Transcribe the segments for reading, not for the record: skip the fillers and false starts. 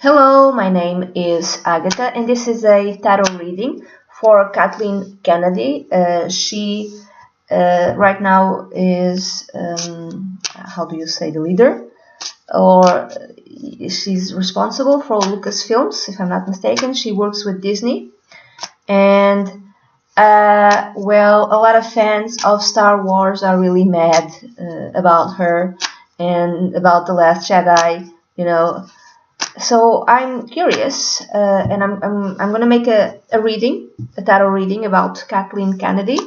Hello, my name is Agatha, and this is a tarot reading for Kathleen Kennedy. She right now is, how do you say, the leader, or she's responsible for Lucasfilms, if I'm not mistaken. She works with Disney, and well, a lot of fans of Star Wars are really mad about her and about The Last Jedi, So I'm curious, and I'm gonna make a tarot reading about Kathleen Kennedy.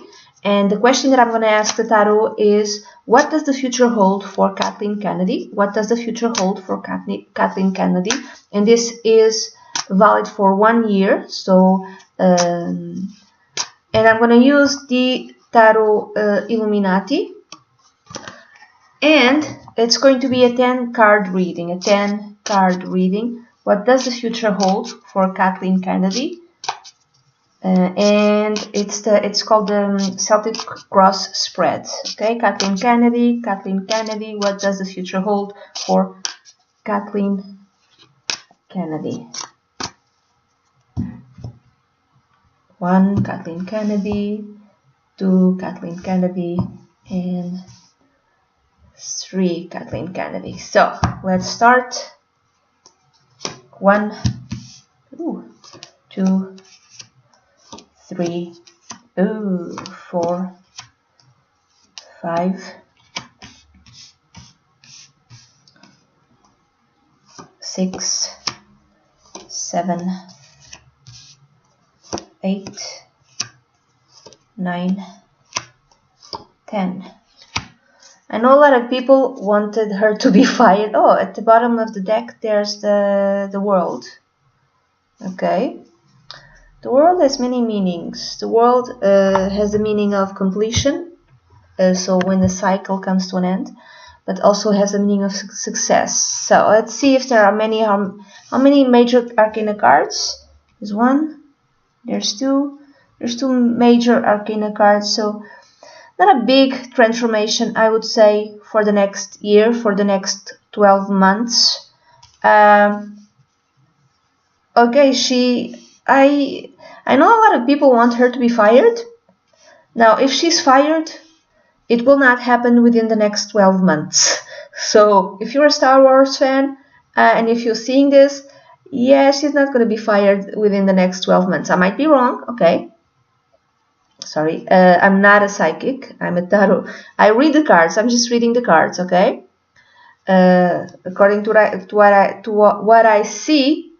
And the question that I'm gonna ask the tarot is, what does the future hold for Kathleen Kennedy? What does the future hold for Kathleen Kennedy? And this is valid for 1 year. So, and I'm gonna use the tarot Illuminati, and it's going to be a 10-card reading. What does the future hold for Kathleen Kennedy? And it's called the Celtic Cross spread. Okay, Kathleen Kennedy. What does the future hold for Kathleen Kennedy? 1, Kathleen Kennedy. 2, Kathleen Kennedy, and 3, Kathleen Kennedy. So let's start. 1, 2, 3, 4, 5, 6, 7, 8, 9, 10. I know a lot of people wanted her to be fired. Oh, at the bottom of the deck there's the world. Okay. The world has many meanings. The world has the meaning of completion, so when the cycle comes to an end, but also has the meaning of success. So let's see if there are many. How many major arcana cards? There's 1. There's 2. There's 2 major arcana cards. So not a big transformation, I would say, for the next year, for the next 12 months. Okay, I know a lot of people want her to be fired. Now, if she's fired, it will not happen within the next 12 months. So, if you're a Star Wars fan, and if you're seeing this, yeah, she's not going to be fired within the next 12 months. I might be wrong, okay? Sorry, I'm not a psychic. I'm a tarot. I read the cards. I'm just reading the cards, okay? According to what I see,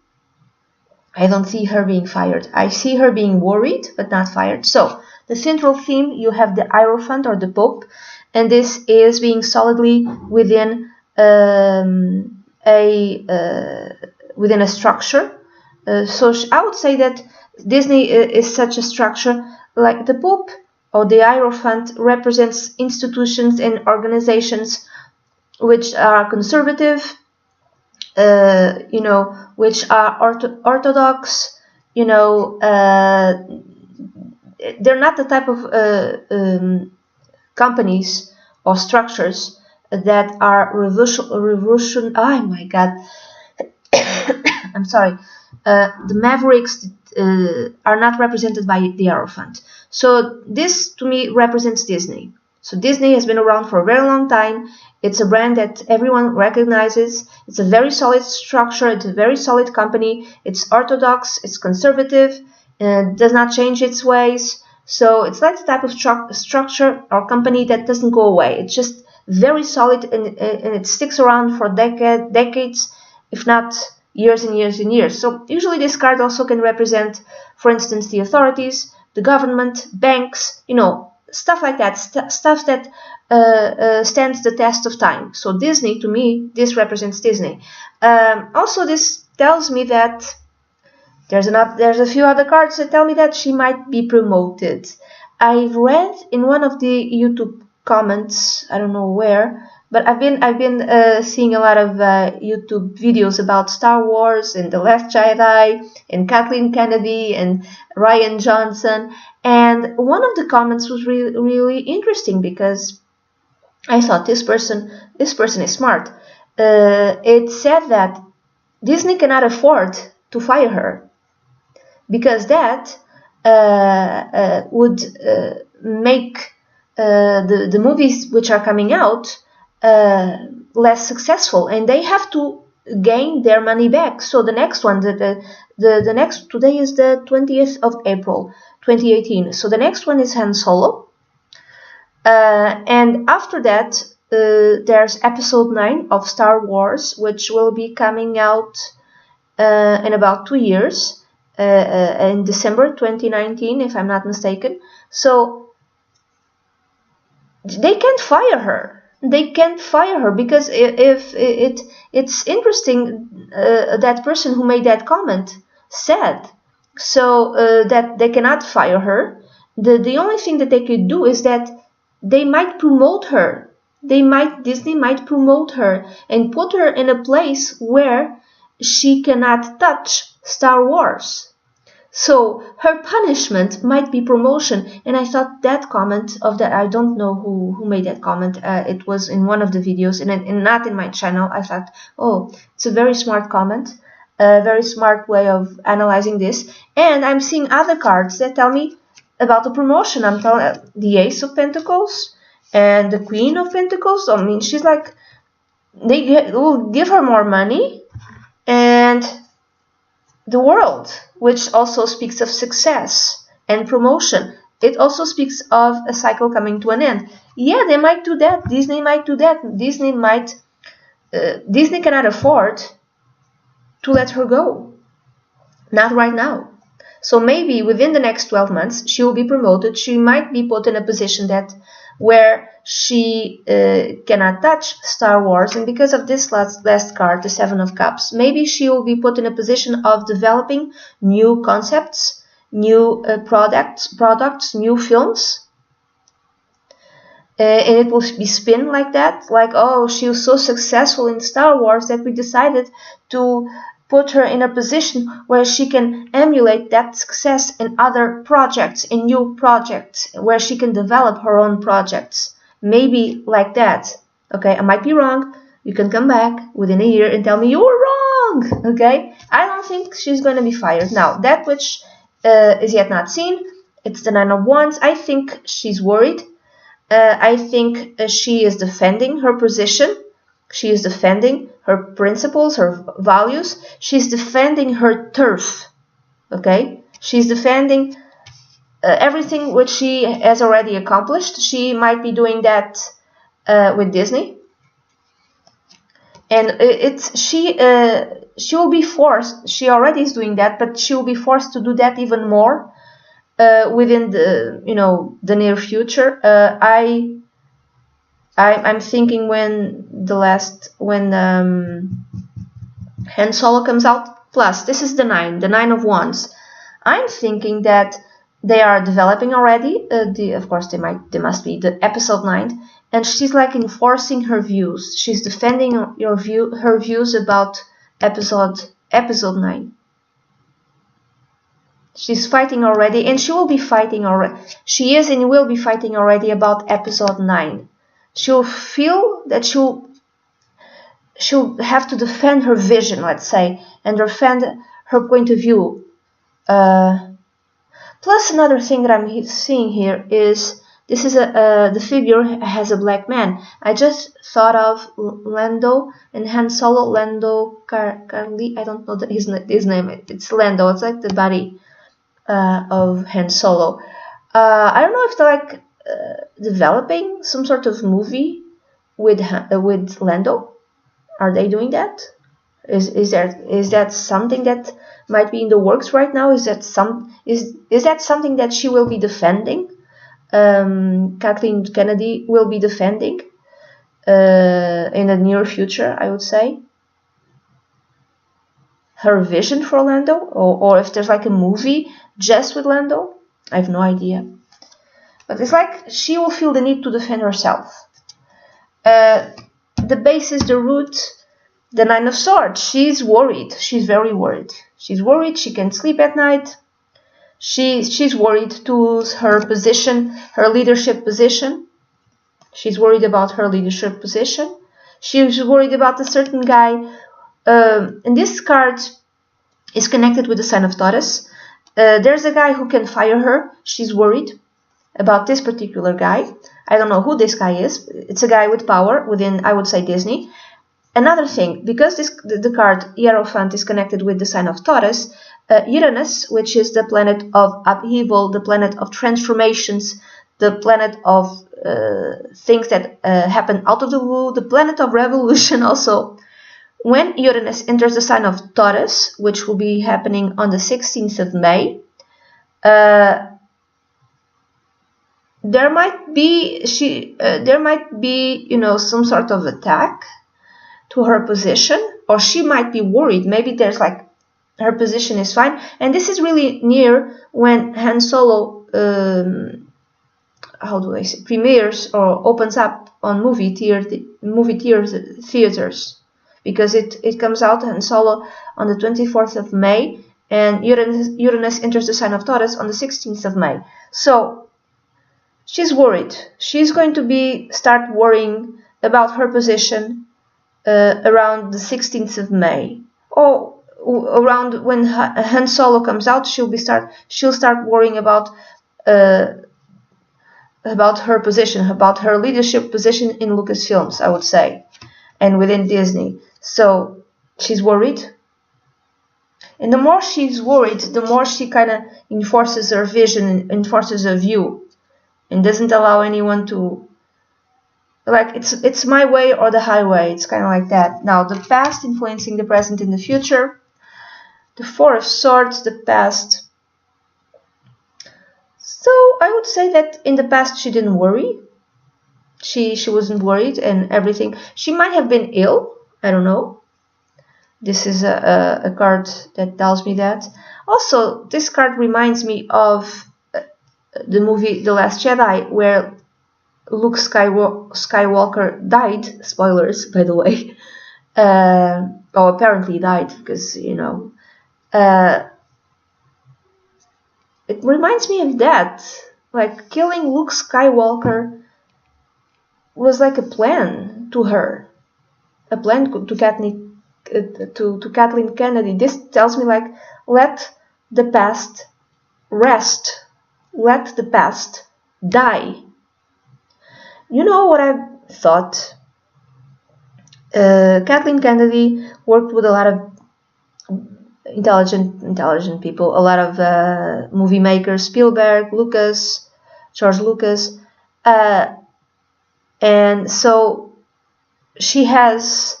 I don't see her being fired. I see her being worried, but not fired. So, the central theme, you have the Hierophant or the Pope, and this is being solidly within within a structure. So I would say that Disney is such a structure. Like the Pope or the Hierophant represents institutions and organizations which are conservative, which are orthodox, they're not the type of companies or structures that are revolution. Oh my God, I'm sorry. The Mavericks are not represented by the Hierophant. So this to me represents Disney. So Disney has been around for a very long time. It's a brand that everyone recognizes. It's a very solid structure. It's a very solid company. It's orthodox. It's conservative. Does not change its ways. So it's like the type of structure or company that doesn't go away. It's just very solid, and it sticks around for decades, if not years and years and years. So usually this card also can represent, for instance, the authorities, the government, banks, stuff like that, stuff that stands the test of time. So Disney, to me, this represents Disney. Also, this tells me that there's a few other cards that tell me that she might be promoted. I've read in one of the YouTube comments, I don't know where, but I've been seeing a lot of YouTube videos about Star Wars and The Last Jedi and Kathleen Kennedy and Rian Johnson, and one of the comments was really interesting because I thought this person is smart. It said that Disney cannot afford to fire her, because that would make the movies which are coming out less successful, and they have to gain their money back. So the next one, the next, today is the 20th of April 2018, so the next one is Han Solo, and after that there's episode 9 of Star Wars, which will be coming out in about 2 years, in December 2019, if I'm not mistaken. So they can't fire her. They can't fire her, because if it's interesting, that person who made that comment said so that they cannot fire her. The only thing that they could do is that they might promote her. Disney might promote her and put her in a place where she cannot touch Star Wars. So her punishment might be promotion. And I thought that comment of that, I don't know who made that comment. It was in one of the videos and not in my channel. I thought, oh, it's a very smart comment, a very smart way of analyzing this. And I'm seeing other cards that tell me about the promotion. I'm telling the Ace of Pentacles and the Queen of Pentacles. I mean, she's like, they will give her more money, and the World, which also speaks of success and promotion. It also speaks of a cycle coming to an end. Yeah, they might do that. Disney might do that. Disney cannot afford to let her go. Not right now. So maybe within the next 12 months, she will be promoted. She might be put in a position where she cannot touch Star Wars. And because of this last card, the Seven of Cups, maybe she will be put in a position of developing new concepts, new products, new films. And it will be spin like that. Like, oh, she was so successful in Star Wars that we decided to put her in a position where she can emulate that success in other projects, in new projects, where she can develop her own projects. Maybe like that. Okay, I might be wrong. You can come back within a year and tell me you were wrong. Okay, I don't think she's going to be fired. Now, that which is yet not seen, it's the Nine of Wands. I think she's worried. I think she is defending her position. She is defending her principles, her values. She's defending her turf. Okay? She's defending everything which she has already accomplished. She might be doing that with Disney. And she will be forced. She already is doing that, but she will be forced to do that even more within the near future. I'm thinking when Han Solo comes out, plus this is the Nine of Wands. I'm thinking that they are developing already. Of course, they must be the episode 9, and she's like enforcing her views. She's defending her views about episode 9. She's fighting already, and she will be fighting already. She is and will be fighting already about episode 9. She'll feel that she'll have to defend her vision, let's say, and defend her point of view. Plus, another thing that I'm seeing here is this is the figure has a black man. I just thought of Lando and Han Solo. Lando Carly, I don't know his name. It's Lando. It's like the body of Han Solo. I don't know if they're like developing some sort of movie with Lando. Are they doing that? Is that something that might be in the works right now? Is that something that she will be defending? Kathleen Kennedy will be defending in the near future, I would say. Her vision for Lando, or if there's like a movie just with Lando, I have no idea. But it's like she will feel the need to defend herself. The base is the root, the Nine of Swords. She's worried. She's very worried. She's worried. She can't sleep at night. She's worried to lose her position, her leadership position. She's worried about her leadership position. She's worried about a certain guy and this card is connected with the sign of Taurus. There's a guy who can fire her. She's worried about this particular guy. I don't know who this guy is. It's a guy with power within, I would say, Disney. Another thing, because the card Hierophant is connected with the sign of Taurus, Uranus, which is the planet of upheaval, the planet of transformations, the planet of things that happen out of the blue, the planet of revolution also. When Uranus enters the sign of Taurus, which will be happening on the 16th of May, there might be some sort of attack to her position, or she might be worried. Maybe there's like her position is fine, and this is really near when Han Solo premieres or opens up on movie theaters, because it comes out Han Solo on the 24th of May, and Uranus enters the sign of Taurus on the 16th of May. So she's worried. She's going to start worrying about her position around the 16th of May, or around when Han Solo comes out. She'll start worrying about her position, about her leadership position in Lucasfilms, I would say, and within Disney. So she's worried, and the more she's worried, the more she kind of enforces her vision, enforces her view, and doesn't allow anyone to, like, it's my way or the highway. It's kind of like that. Now, the past influencing the present and the future. The Four of Swords, the past. So I would say that in the past she didn't worry. She wasn't worried and everything. She might have been ill. I don't know. This is a card that tells me that. Also, this card reminds me of the movie The Last Jedi, where Luke Skywalker died. Spoilers, by the way. Apparently died, because, it reminds me of that. Like, killing Luke Skywalker was like a plan to her. A plan to Kathleen Kennedy. This tells me, like, let the past rest. Let the past die. You know what I thought? Kathleen Kennedy worked with a lot of intelligent people, a lot of movie makers, Spielberg, George Lucas, and so she has,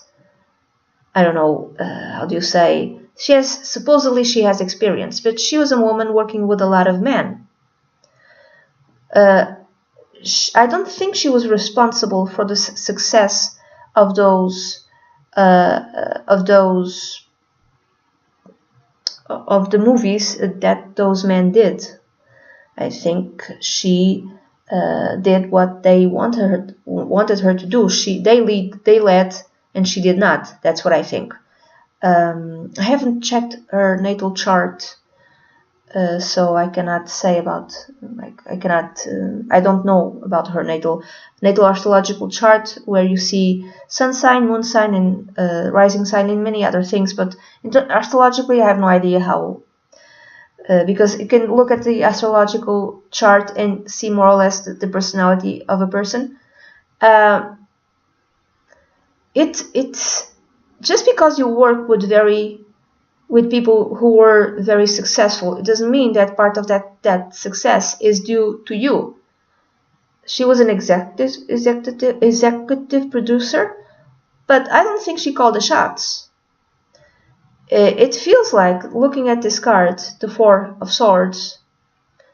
I don't know, how do you say, supposedly she has experience, but she was a woman working with a lot of men. I don't think she was responsible for the success of the movies that those men did. I think she did what they wanted her to do. They led, and she did not. That's what I think. I haven't checked her natal chart, so I cannot say about, I don't know about her natal astrological chart, where you see sun sign, moon sign, and rising sign, and many other things. But astrologically, I have no idea how, because you can look at the astrological chart and see more or less the personality of a person. It's just because you work with people who were very successful, it doesn't mean that part of that success is due to you. She was an executive producer, but I don't think she called the shots. It feels like, looking at this card, the Four of Swords,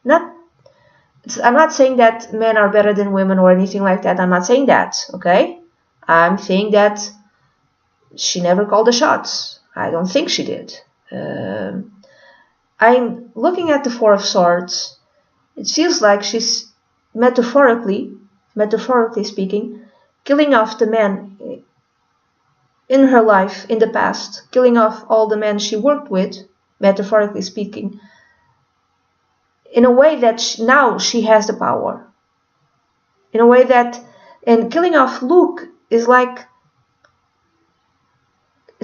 I'm not saying that men are better than women or anything like that. I'm not saying that, okay? I'm saying that she never called the shots. I don't think she did. I'm looking at the Four of Swords. It feels like she's metaphorically speaking, killing off the men in her life in the past, killing off all the men she worked with, metaphorically speaking, in a way that now she has the power. In a way that, and killing off Luke is like,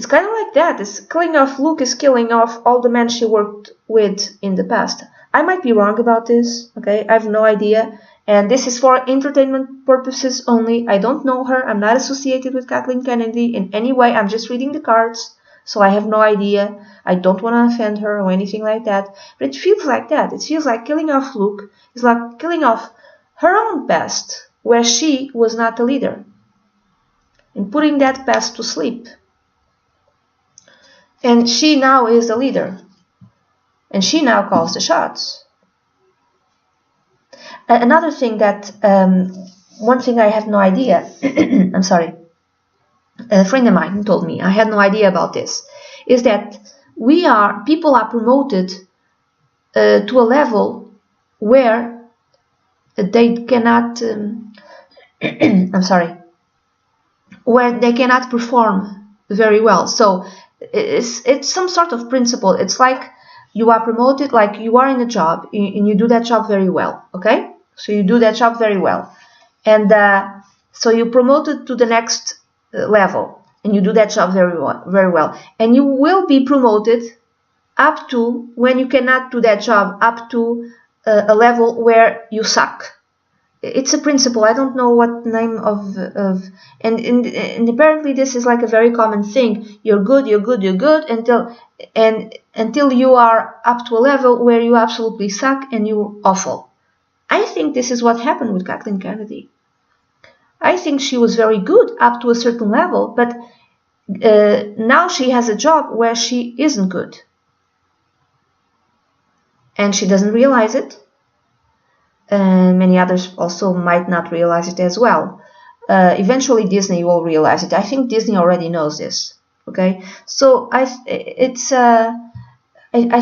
It's kind of like that. It's killing off Luke is killing off all the men she worked with in the past. I might be wrong about this, okay? I have no idea. And this is for entertainment purposes only. I don't know her. I'm not associated with Kathleen Kennedy in any way. I'm just reading the cards, so I have no idea. I don't want to offend her or anything like that. But it feels like that. It feels like killing off Luke is like killing off her own past, where she was not a leader, and putting that past to sleep. And she now is the leader. And she now calls the shots. Another thing that, one thing I had no idea, I'm sorry, a friend of mine told me, I had no idea about this, is that people are promoted to a level where they cannot, I'm sorry, where they cannot perform very well. So it's some sort of principle. It's like you are promoted, like you are in a job and you do that job very well, okay? So you do that job very well. And so you're promoted to the next level and you do that job very well. And you will be promoted up to, when you cannot do that job, up to a level where you suck. It's a principle. I don't know what name of and apparently this is like a very common thing. You're good until you are up to a level where you absolutely suck and you're awful. I think this is what happened with Kathleen Kennedy. I think she was very good up to a certain level, but now she has a job where she isn't good. And she doesn't realize it. Many others also might not realize it as well. Eventually Disney will realize it. I think Disney already knows this. Okay, so I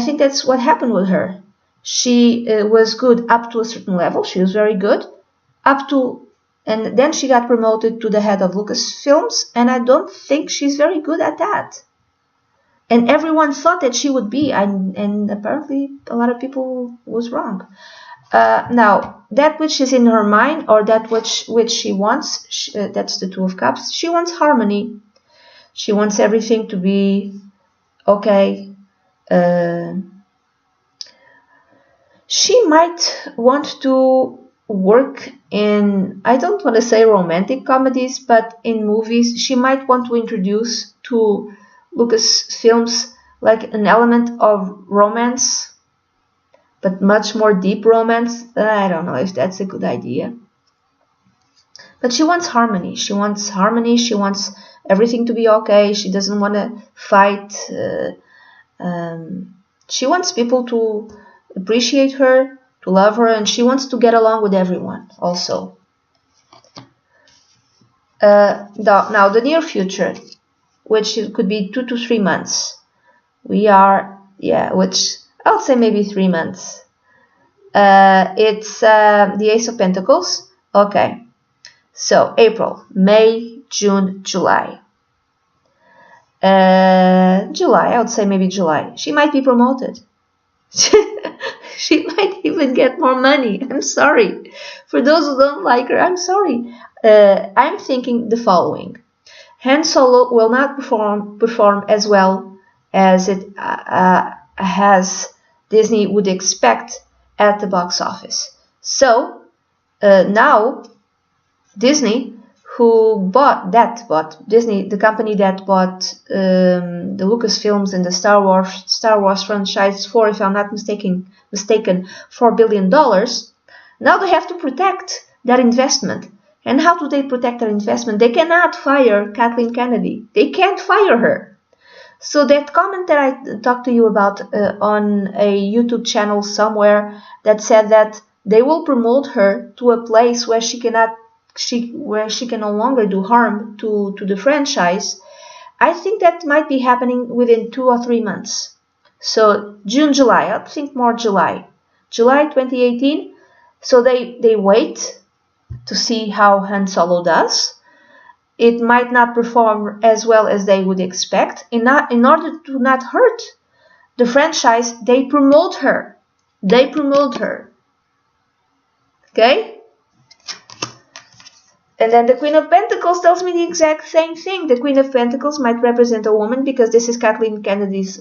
think that's what happened with her. She was good up to a certain level. She was very good and then she got promoted to the head of Lucasfilms, and I don't think she's very good at that. And everyone thought that she would be, and apparently a lot of people was wrong. Now, that which is in her mind, or that which she wants, that's the Two of Cups. She wants harmony. She wants everything to be okay. She might want to work in, I don't want to say romantic comedies, but in movies. She might want to introduce to Lucasfilms like an element of romance, but much more deep romance. I don't know if that's a good idea. But she wants harmony. She wants harmony. She wants everything to be okay. She doesn't want to fight. She wants people to appreciate her, to love her, and she wants to get along with everyone also. Now, the near future, which could be 2 to 3 months. Which I'll say maybe 3 months. It's the Ace of Pentacles. Okay. So, April, May, June, July. July, I would say maybe July. She might be promoted. She might even get more money. I'm sorry. For those who don't like her, I'm sorry. I'm thinking the following. Han Solo will not perform as well as Disney would expect at the box office. So now Disney, Disney, the company that bought the Lucasfilms and the Star Wars franchise for, if I'm not mistaken, $4 billion. Now they have to protect that investment. And how do they protect their investment? They cannot fire Kathleen Kennedy. They can't fire her. So that comment that I talked to you about on a YouTube channel somewhere that said that they will promote her to a place where she can no longer do harm to the franchise. I think that might be happening within 2 or 3 months. So June, July, I think more July 2018. So they wait to see how Han Solo does. It might not perform as well as they would expect. In order to not hurt the franchise, they promote her. Okay? And then the Queen of Pentacles tells me the exact same thing. The Queen of Pentacles might represent a woman, because this is Kathleen Kennedy's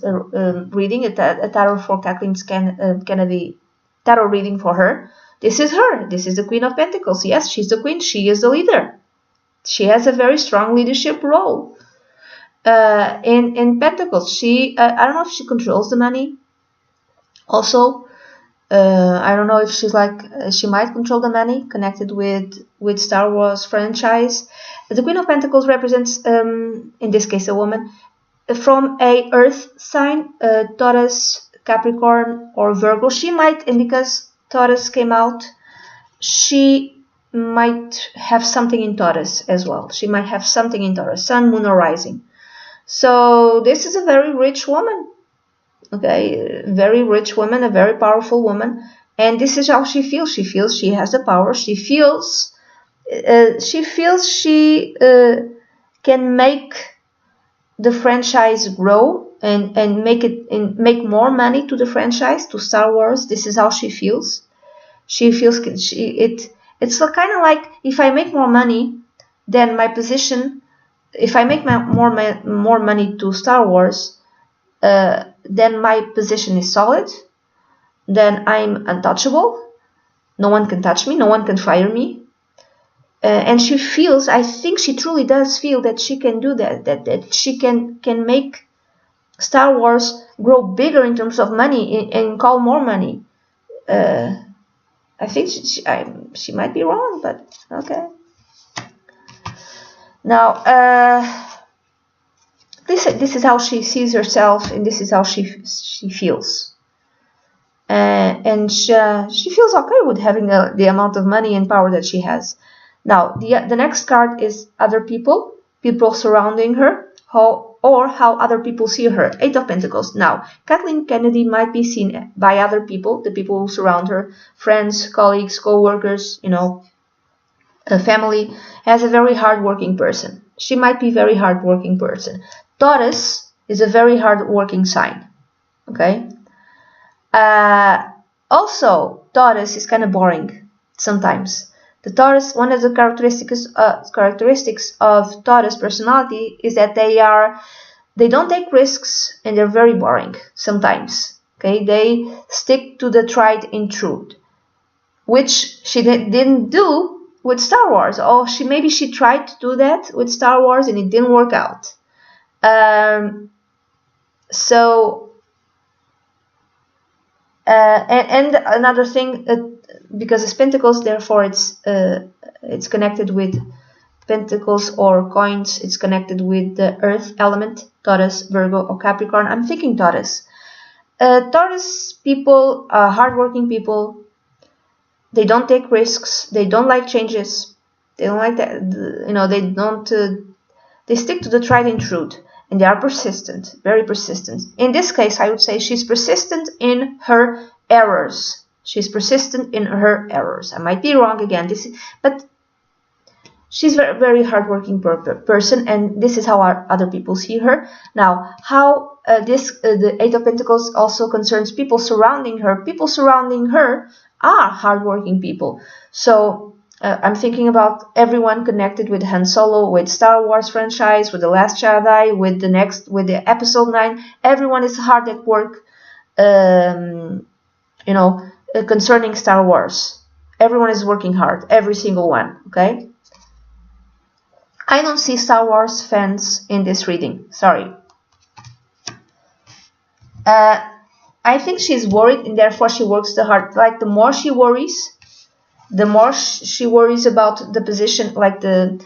reading, a tarot for Kathleen Kennedy, tarot reading for her. This is her. This is the Queen of Pentacles. Yes, she's the queen. She is the leader. She has a very strong leadership role in Pentacles. She, I don't know if she controls the money. Also, I don't know if she's like, she might control the money connected with Star Wars franchise. The Queen of Pentacles represents, in this case, a woman from a Earth sign, Taurus, Capricorn, or Virgo. She might, and because Taurus came out, she might have something in Taurus as well. She might have something in Taurus, Sun, Moon, or Rising. So this is a very rich woman. Okay, very rich woman, a very powerful woman, and this is how she feels. She feels she has the power. She feels she can make the franchise grow and make more money to the franchise, to Star Wars. This is how she feels. She feels it's kind of like, if I make more money, then my position. If I make more money to Star Wars, then my position is solid, then I'm untouchable, no one can touch me, no one can fire me, and she feels, I think she truly does feel that she can do that she can make Star Wars grow bigger in terms of money and call more money. I think she might be wrong, but okay. Now, this is how she sees herself, and this is how she feels. And she feels okay with having the amount of money and power that she has. Now, the next card is other people surrounding her, how other people see her. Eight of Pentacles. Now, Kathleen Kennedy might be seen by other people, the people who surround her, friends, colleagues, co-workers, family, as a very hard-working person. She might be a very hard-working person. Taurus is a very hard-working sign. Okay. Also, Taurus is kind of boring sometimes. The Taurus, one of the characteristics of Taurus personality is that they don't take risks, and they're very boring sometimes. Okay, they stick to the tried and true, which she didn't do with Star Wars. Oh, maybe she tried to do that with Star Wars and it didn't work out. And another thing, because it's Pentacles, therefore it's connected with Pentacles or coins. It's connected with the Earth element, Taurus, Virgo, or Capricorn. I'm thinking Taurus. Taurus people are hardworking people. They don't take risks. They don't like changes. They don't like that. They don't. They stick to the tried and true, and they are persistent, very persistent. In this case, I would say she's persistent in her errors. She's persistent in her errors. I might be wrong again. But she's very, very hardworking person, and this is how other people see her. Now, how the Eight of Pentacles also concerns people surrounding her. People surrounding her are hardworking people. So I'm thinking about everyone connected with Han Solo, with Star Wars franchise, with The Last Jedi, with the Episode 9. Everyone is hard at work, concerning Star Wars. Everyone is working hard, every single one, okay? I don't see Star Wars fans in this reading, sorry. I think she's worried, and therefore she works the hard. Like, the more she worries, about the position, like the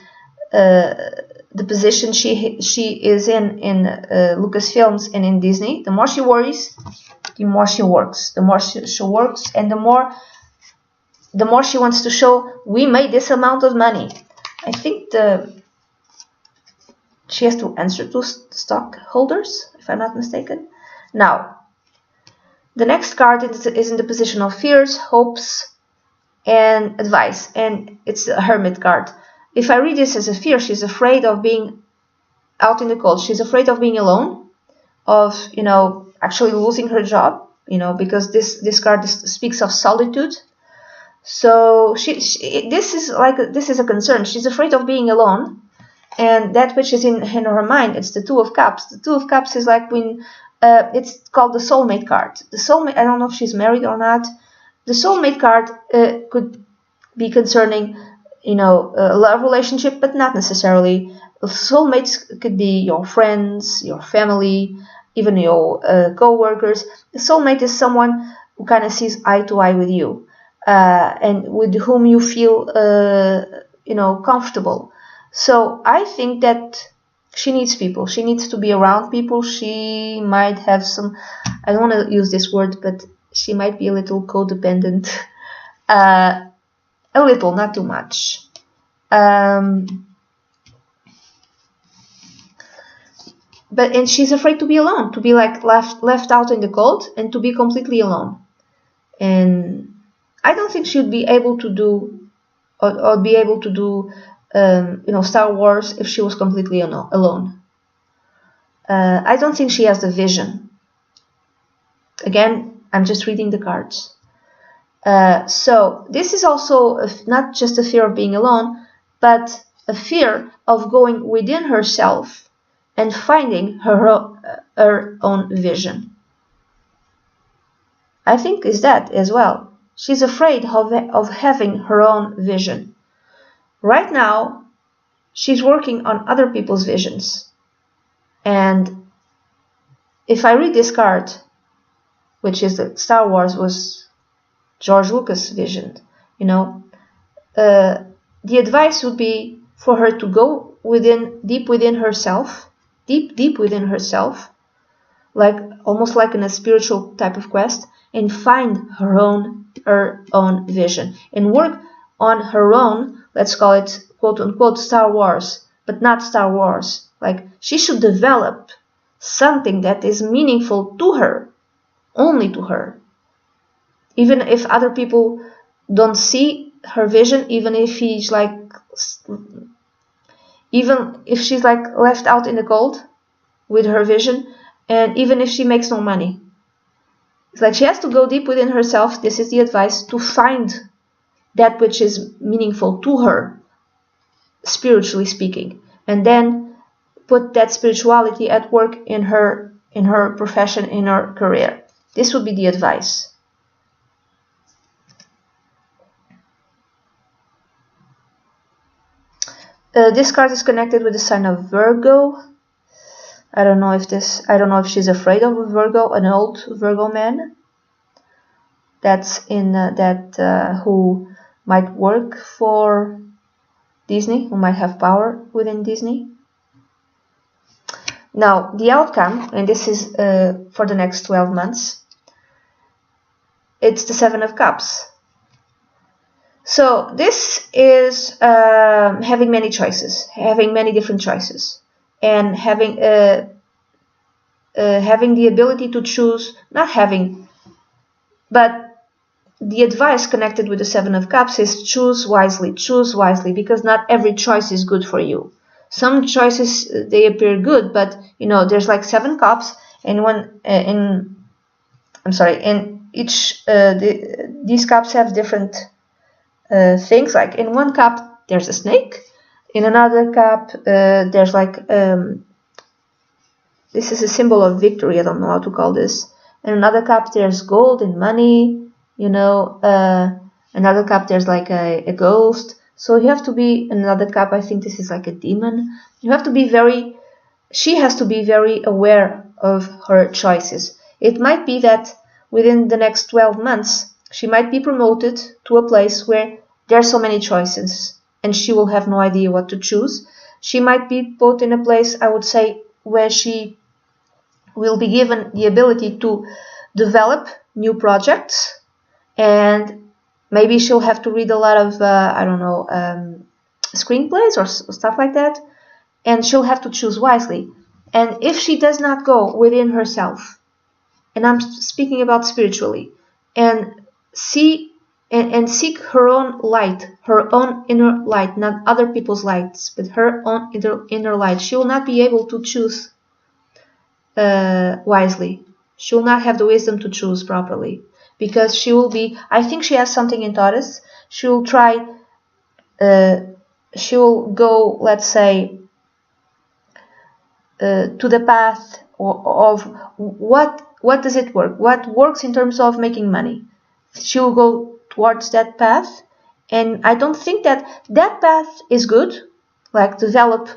position she is in Lucasfilms and in Disney. The more she worries, the more she works. The more she works, and the more she wants to show, we made this amount of money. I think she has to answer to stockholders, if I'm not mistaken. Now, the next card is in the position of fears, hopes, and advice, and it's a Hermit card. If I read this as a fear, she's afraid of being out in the cold. She's afraid of being alone, of actually losing her job, because this card speaks of solitude. So this is a concern. She's afraid of being alone, and that which is in her mind, it's the Two of Cups. The Two of Cups is like when it's called the soulmate card. The soulmate, I don't know if she's married or not. The soulmate card could be concerning, a love relationship, but not necessarily. Soulmates could be your friends, your family, even your co-workers. The soulmate is someone who kind of sees eye to eye with you, and with whom you feel, comfortable. So I think that she needs people. She needs to be around people. She might have some, I don't want to use this word, but she might be a little codependent. A little, not too much. And she's afraid to be alone, to be like left out in the cold, and to be completely alone. And I don't think she'd be able to do, or be able to do, Star Wars if she was completely alone. I don't think she has the vision. Again, I'm just reading the cards. So this is also not just a fear of being alone, but a fear of going within herself and finding her own vision. I think is that as well. She's afraid of having her own vision. Right now, she's working on other people's visions. And if I read this card, which is that Star Wars was George Lucas' vision, the advice would be for her to go deep within herself, deep within herself, like almost like in a spiritual type of quest, and find her own vision and work on her own, let's call it quote unquote Star Wars, but not Star Wars. Like she should develop something that is meaningful to her, only to her. Even if other people don't see her vision, even if she's like left out in the cold with her vision, and even if she makes no money. It's like she has to go deep within herself, this is the advice, to find that which is meaningful to her, spiritually speaking, and then put that spirituality at work in her profession, in her career. This would be the advice. This card is connected with the sign of Virgo. I don't know if she's afraid of a Virgo, an old Virgo man. That's who might work for Disney, who might have power within Disney. Now, the outcome, and this is for the next 12 months, it's the Seven of Cups. So this is having many choices, having many different choices, and having the ability to choose, but the advice connected with the Seven of Cups is choose wisely, because not every choice is good for you. Some choices, they appear good, but there's like 7 cups, and each these cups have different things. Like in one cup there's a snake, in another cup there's like this is a symbol of victory, I don't know how to call this. In another cup there's gold and money, another cup there's like a ghost. So you have to be, in another cup I think this is like a demon. She has to be very aware of her choices. It might be that within the next 12 months she might be promoted to a place where there are so many choices and she will have no idea what to choose. She might be put in a place, I would say, where she will be given the ability to develop new projects, and maybe she'll have to read a lot of screenplays or stuff like that, and she'll have to choose wisely. And if she does not go within herself, and I'm speaking about spiritually, and seek her own light, her own inner light, not other people's lights, but her own inner light, she will not be able to choose wisely. She will not have the wisdom to choose properly, because I think she has something in Taurus, she'll try. She'll go, let's say, to the path of what does it work? What works in terms of making money? She'll go towards that path, and I don't think that path is good. Like develop,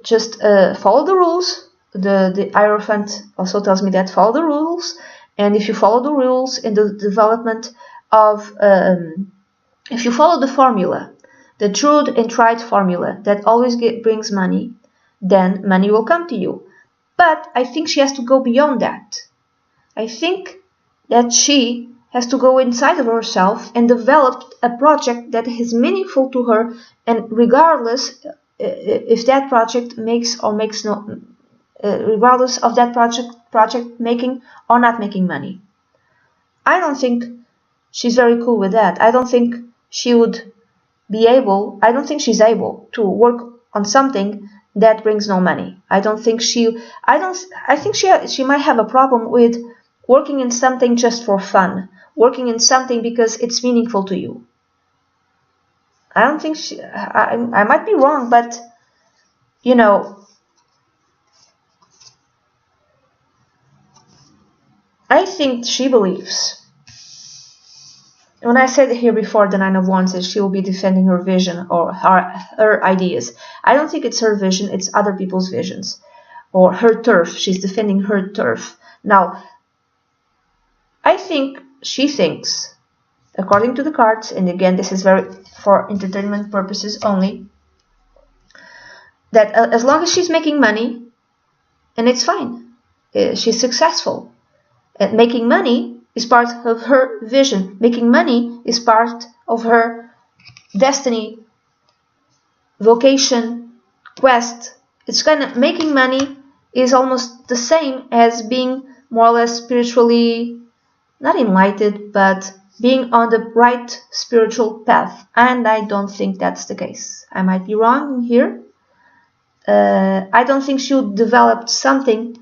just follow the rules. The Hierophant also tells me that follow the rules, and if you follow the rules in the development of, if you follow the formula, the true and tried formula that always brings money, then money will come to you. But I think she has to go beyond that. I think that she has to go inside of herself and develop a project that is meaningful to her, and regardless if that project makes or makes no, regardless of that project making or not making money. I don't think she's very cool with that. I don't think she would be able. I don't think she's able to work on something that brings no money. I don't think she. I think she might have a problem with working in something just for fun, working in something because it's meaningful to you. I don't think she. I might be wrong, but you know, I think she believes. When I said here before, the Nine of Wands is she will be defending her vision or her ideas. I don't think it's her vision, it's other people's visions. Or her turf. She's defending her turf. Now, I think she thinks, according to the cards, and again, this is very for entertainment purposes only, that as long as she's making money, and it's fine, she's successful. Making money is part of her vision. Making money is part of her destiny, vocation, quest. It's kind of, making money is almost the same as being more or less spiritually, not enlightened, but being on the right spiritual path. And I don't think that's the case. I might be wrong here. I don't think she would develop something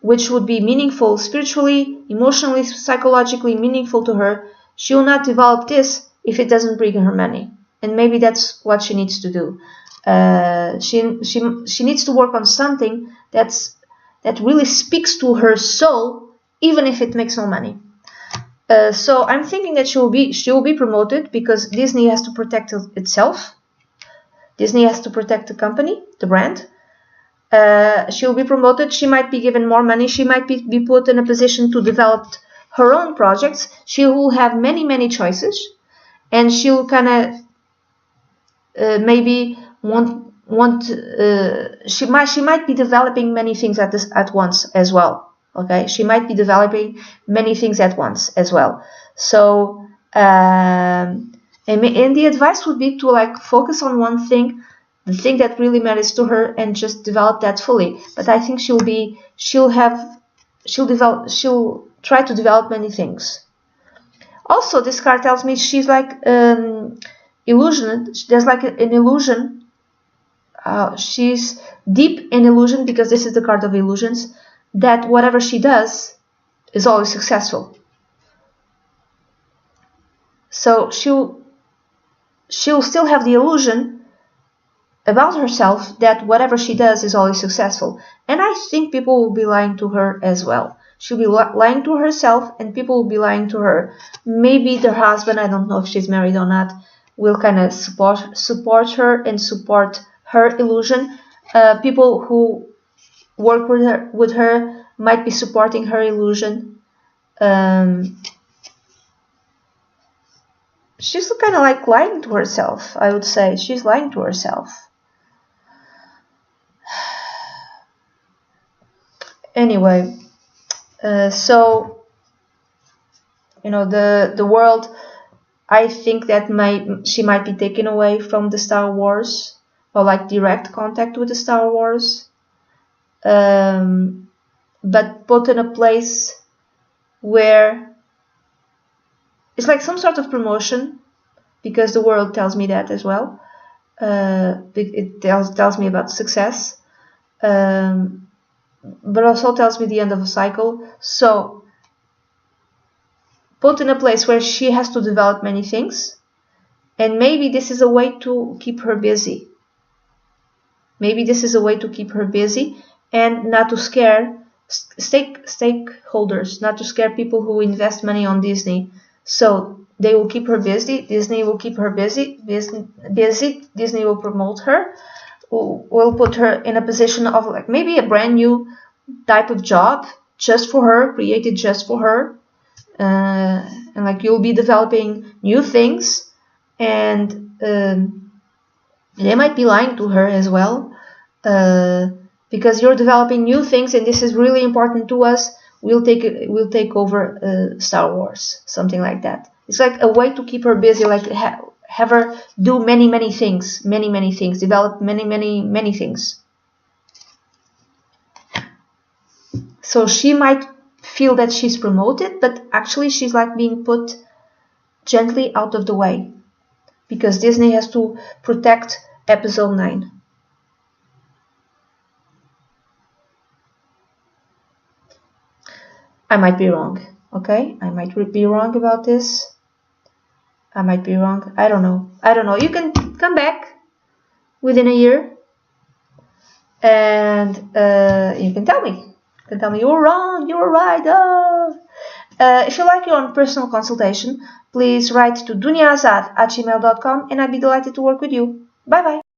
which would be meaningful spiritually, emotionally, psychologically meaningful to her. She will not develop this if it doesn't bring her money. And maybe that's what she needs to do. She needs to work on something that really speaks to her soul, even if it makes no money. So I'm thinking that she will be promoted because Disney has to protect itself. Disney has to protect the company, the brand. She will be promoted. She might be given more money. She might be put in a position to develop her own projects. She will have many choices, and she will kind of maybe she might be developing many things at once as well. Okay, she might be developing many things at once as well. So and the advice would be to like focus on one thing, the thing that really matters to her, and just develop that fully. But I think she'll try to develop many things. Also, this card tells me she's like illusion. There's like an illusion. She's deep in illusion, because this is the card of illusions, that whatever she does is always successful. So she'll still have the illusion about herself that whatever she does is always successful. And I think people will be lying to her as well. She'll be lying to herself, and people will be lying to her. Maybe their husband, I don't know if she's married or not, will kind of support her and support her illusion. People who work with her might be supporting her illusion. She's kind of like lying to herself, I would say. She's lying to herself. Anyway, so, you know, the world, I think that she might be taken away from the Star Wars, or like direct contact with the Star Wars, but put in a place where it's like some sort of promotion, because the world tells me that as well. It tells me about success, but also tells me the end of a cycle. So put in a place where she has to develop many things, And maybe this is a way to keep her busy. Maybe this is a way to keep her busy and not to scare stakeholders, not to scare people who invest money on Disney. So they will keep her busy. Disney will keep her busy. Disney will promote her. Will put her in a position of like maybe a brand new type of job just for her, created just for her. And like you'll be developing new things, and they might be lying to her as well, because you're developing new things and this is really important to us. We'll take over Star Wars, something like that. It's like a way to keep her busy, like have her do many things, develop many things. So she might feel that she's promoted, but actually she's like being put gently out of the way because Disney has to protect episode 9. I might be wrong, okay? I might be wrong about this. I might be wrong. I don't know. You can come back within a year and you can tell me. You can tell me you're wrong, you're right. Oh. If you like your own personal consultation, please write to dunyazade@gmail.com and I'd be delighted to work with you. Bye bye.